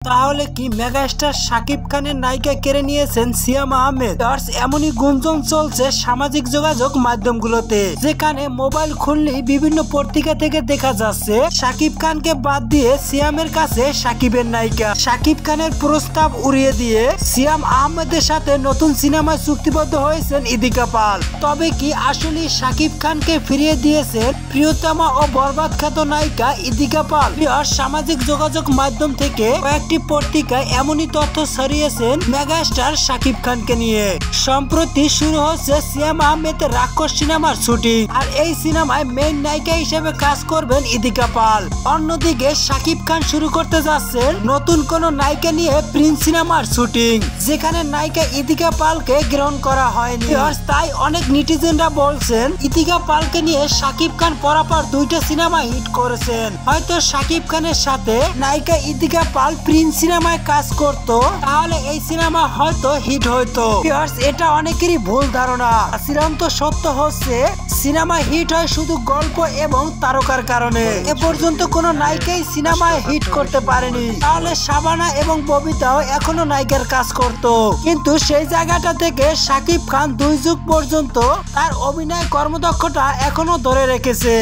তাহলে কি মেগাস্টার শাকিব খানের নায়িকা কেড়ে নিয়েছেন সিয়াম আহমেদ? এমনই গুঞ্জন চলছে সামাজিক যোগাযোগ মাধ্যমগুলোতে, যেখানে মোবাইল খুললেই বিভিন্ন পত্রিকা থেকে দেখা যাচ্ছে শাকিব খানকে বাদ দিয়ে সিয়ামের কাছে শাকিবের নায়িকা। শাকিব খানের প্রস্তাব উড়িয়ে দিয়ে সিয়াম আহমেদের সাথে নতুন সিনেমায় চুক্তিবদ্ধ হয়েছেন ইদিকা পাল। তবে কি আসলে শাকিব খানকে ফিরিয়ে দিয়েছেন প্রিয়তমা ও বরবাদ খ্যাত নায়িকা ইদিকা পাল? সামাজিক যোগাযোগ মাধ্যম থেকে কয়েকটি পত্রিকায় এমনই তথ্য ছড়িয়েছেন মেগাস্টার শাকিব খানকে নিয়ে। সম্প্রতি শুরু হচ্ছে সিয়াম আহমেদের রাক্ষস সিনেমার শুটিং, আর এই সিনেমায় মেইন নায়িকা হিসেবে কাজ করবেন ইদিকা পাল। অন্যদিকে শাকিব খান শুরু করতে যাচ্ছেন নতুন কোন নায়িকা নিয়ে প্রিন্স সিনেমার শুটিং, যেখানে নায়িকা ইদিকা পালকে গ্রহণ করা হয়নি। তাই অনেক নেটিজেনরা বলছেন ইদিকা পালকে নিয়ে শাকিব খান পরপর দুইটা সিনেমা হিট করেছেন। হয়তো শাকিব খানের সাথে নায়িকা ইদিকা পাল প্রিন্স সিনেমায় কাজ করতো, তাহলে এই সিনেমা হয়তো হিট হইতো। এটা অনেকেরই ভুল ধারণা। চূড়ান্ত সত্য হচ্ছে সিনেমা হিট হয় শুধু গল্প এবং তারকার কারণে। এ পর্যন্ত কোনো নায়িকাই সিনেমায় হিট করতে পারেনি। তাহলে শাবানা এবং ববিতাও এখনো নায়িকার কাজ করত, কিন্তু সেই জায়গাটা থেকে শাকিব খান 2 যুগ পর্যন্ত তার অভিনয় কর্মদক্ষতা এখনো ধরে রেখেছে।